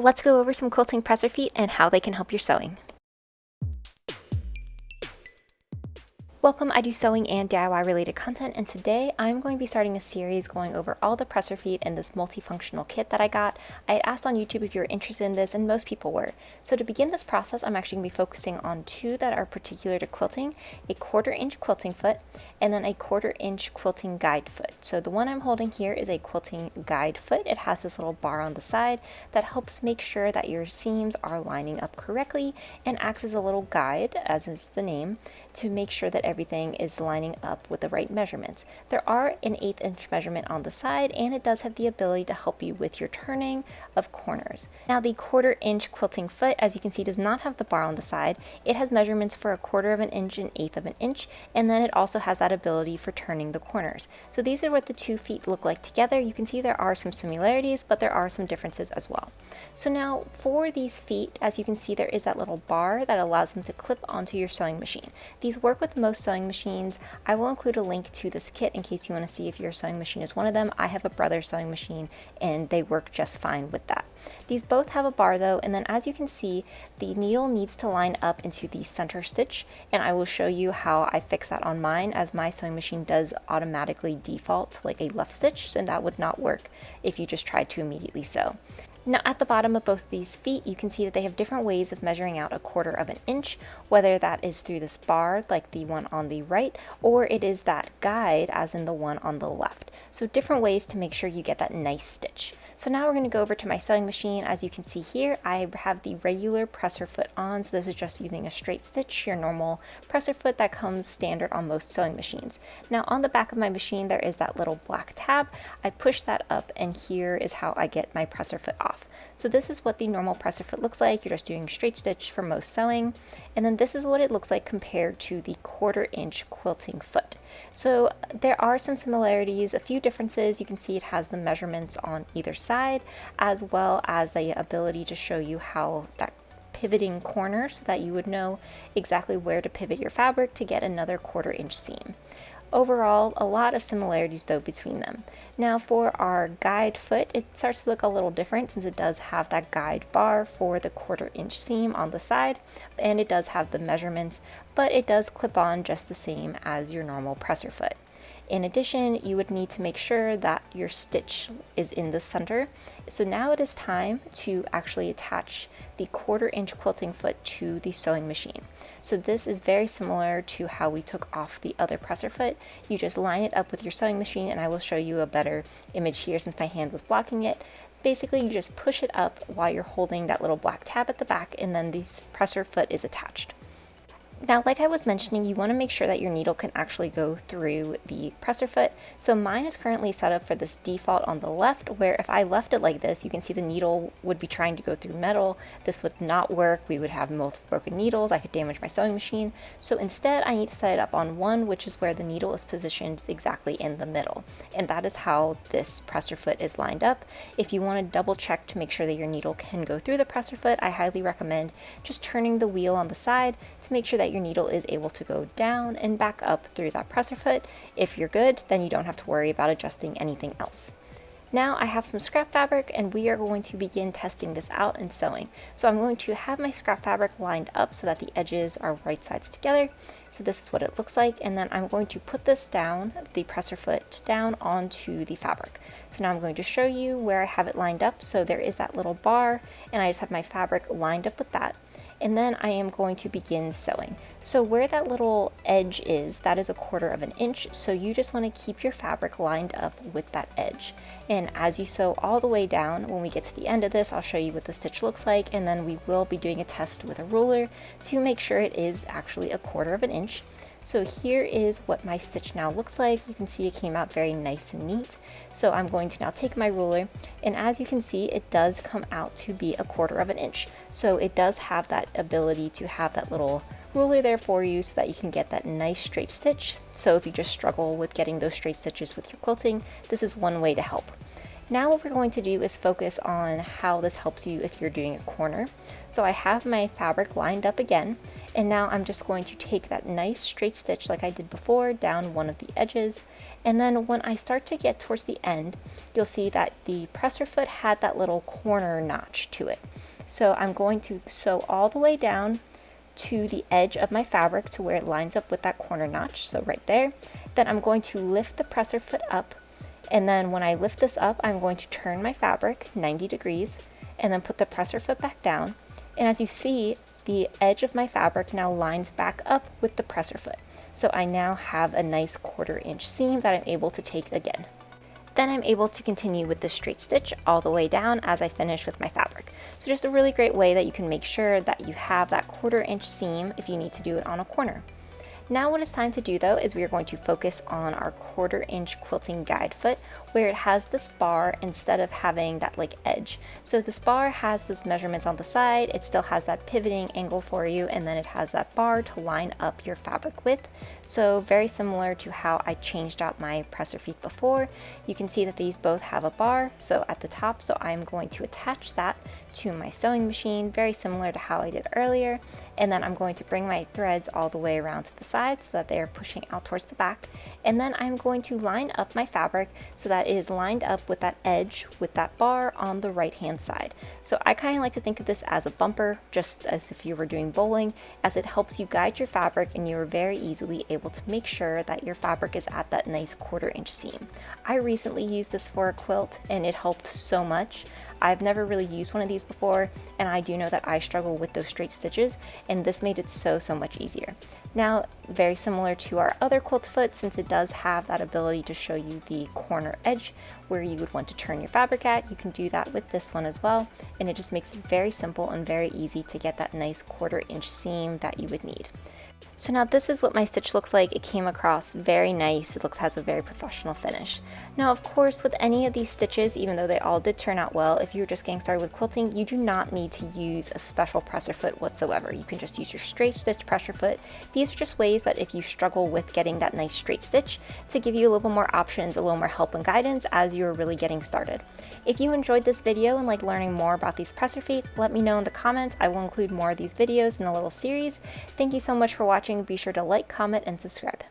Let's go over some quilting presser feet and how they can help your sewing. Welcome, I do sewing and DIY related content, and today I'm going to be starting a series going over all the presser feet in this multifunctional kit that I got. I had asked on YouTube if you were interested in this, and most people were. So to begin this process, I'm actually going to be focusing on two that are particular to quilting, a 1/4-inch quilting foot, and then a 1/4-inch quilting guide foot. So the one I'm holding here is a quilting guide foot. It has this little bar on the side that helps make sure that your seams are lining up correctly and acts as a little guide, as is the name, to make sure that everything is lining up with the right measurements. There are an 1/8 inch measurement on the side, and it does have the ability to help you with your turning of corners. Now the 1/4-inch quilting foot, as you can see, does not have the bar on the side. It has measurements for 1/4 of an inch and 1/8 of an inch, and then it also has that ability for turning the corners. So these are what the two feet look like together. You can see there are some similarities, but there are some differences as well. So now for these feet, as you can see, there is that little bar that allows them to clip onto your sewing machine. These work with most sewing machines. I will include a link to this kit in case you want to see if your sewing machine is one of them. I have a brother's sewing machine and they work just fine with that. These both have a bar though, and then as you can see, the needle needs to line up into the center stitch, and I will show you how I fix that on mine, as my sewing machine does automatically default to like a left stitch, and that would not work if you just tried to immediately sew. Now at the bottom of both these feet, you can see that they have different ways of measuring out 1/4 of an inch, whether that is through this bar like the one on the right, or it is that guide as in the one on the left. So different ways to make sure you get that nice stitch. So now we're going to go over to my sewing machine. As you can see here, I have the regular presser foot on, so this is just using a straight stitch, your normal presser foot that comes standard on most sewing machines. Now on the back of my machine there is that little black tab. I push that up, and here is how I get my presser foot off. So this is what the normal presser foot looks like. You're just doing straight stitch for most sewing, and then this is what it looks like compared to the 1/4-inch quilting foot. So there are some similarities, a few differences. You can see it has the measurements on either side, as well as the ability to show you how that pivoting corner, so that you would know exactly where to pivot your fabric to get another 1/4-inch seam. Overall, a lot of similarities though between them. Now for our guide foot, it starts to look a little different since it does have that guide bar for the 1/4-inch seam on the side, and it does have the measurements, but it does clip on just the same as your normal presser foot. In addition, you would need to make sure that your stitch is in the center. So now it is time to actually attach the 1/4-inch quilting foot to the sewing machine. So this is very similar to how we took off the other presser foot. You just line it up with your sewing machine, and I will show you a better image here since my hand was blocking it. Basically, you just push it up while you're holding that little black tab at the back, and then the presser foot is attached. Now, like I was mentioning, you want to make sure that your needle can actually go through the presser foot. So mine is currently set up for this default on the left, where if I left it like this, you can see the needle would be trying to go through metal. This would not work. We would have both broken needles. I could damage my sewing machine. So instead, I need to set it up on one, which is where the needle is positioned exactly in the middle. And that is how this presser foot is lined up. If you want to double check to make sure that your needle can go through the presser foot, I highly recommend just turning the wheel on the side to make sure that your needle is able to go down and back up through that presser foot. If you're good, then you don't have to worry about adjusting anything else. Now I have some scrap fabric, and we are going to begin testing this out and sewing. So I'm going to have my scrap fabric lined up so that the edges are right sides together. So this is what it looks like, and then I'm going to put this down, the presser foot down, onto the fabric. So now I'm going to show you where I have it lined up. So there is that little bar, and I just have my fabric lined up with that. And then I am going to begin sewing. So where that little edge is, that is 1/4 of an inch. So you just want to keep your fabric lined up with that edge. And as you sew all the way down, when we get to the end of this, I'll show you what the stitch looks like, and then we will be doing a test with a ruler to make sure it is actually 1/4 of an inch. So here is what my stitch now looks like. You can see it came out very nice and neat. So I'm going to now take my ruler, and as you can see, it does come out to be 1/4 of an inch. So it does have that ability to have that little ruler there for you so that you can get that nice straight stitch. So if you just struggle with getting those straight stitches with your quilting, this is one way to help. Now what we're going to do is focus on how this helps you if you're doing a corner. So I have my fabric lined up again, And now I'm just going to take that nice straight stitch like I did before down one of the edges. And then when I start to get towards the end, you'll see that the presser foot had that little corner notch to it. So I'm going to sew all the way down to the edge of my fabric to where it lines up with that corner notch, so right there. Then I'm going to lift the presser foot up, and then when I lift this up, I'm going to turn my fabric 90 degrees and then put the presser foot back down. And as you see, the edge of my fabric now lines back up with the presser foot. So I now have a nice 1/4 inch seam that I'm able to take again. Then I'm able to continue with the straight stitch all the way down as I finish with my fabric. So just a really great way that you can make sure that you have that 1/4 inch seam if you need to do it on a corner. Now what it's time to do though is we are going to focus on our 1/4 inch quilting guide foot, where it has this bar instead of having that like edge. So this bar has those measurements on the side, it still has that pivoting angle for you, and then it has that bar to line up your fabric with. So very similar to how I changed out my presser feet before. You can see that these both have a bar, so at the top, so I'm going to attach that to my sewing machine, very similar to how I did earlier. And then I'm going to bring my threads all the way around to the side so that they are pushing out towards the back. And then I'm going to line up my fabric so that it is lined up with that edge with that bar on the right hand side. So I kind of like to think of this as a bumper, just as if you were doing bowling, as it helps you guide your fabric and you are very easily able to make sure that your fabric is at that nice 1/4 inch seam. I recently used this for a quilt and it helped so much. I've never really used one of these before, and I do know that I struggle with those straight stitches, and this made it so much easier. Now, very similar to our other quilt foot, since it does have that ability to show you the corner edge where you would want to turn your fabric at, you can do that with this one as well, and it just makes it very simple and very easy to get that nice 1/4 inch seam that you would need. So now this is what my stitch looks like. It came across very nice. It has a very professional finish. Now, of course, with any of these stitches, even though they all did turn out well, if you're just getting started with quilting, you do not need to use a special presser foot whatsoever. You can just use your straight stitch presser foot. These are just ways that if you struggle with getting that nice straight stitch, to give you a little bit more options, a little more help and guidance as you're really getting started. If you enjoyed this video and like learning more about these presser feet, let me know in the comments. I will include more of these videos in a little series. Thank you so much for watching. Be sure to like, comment, and subscribe.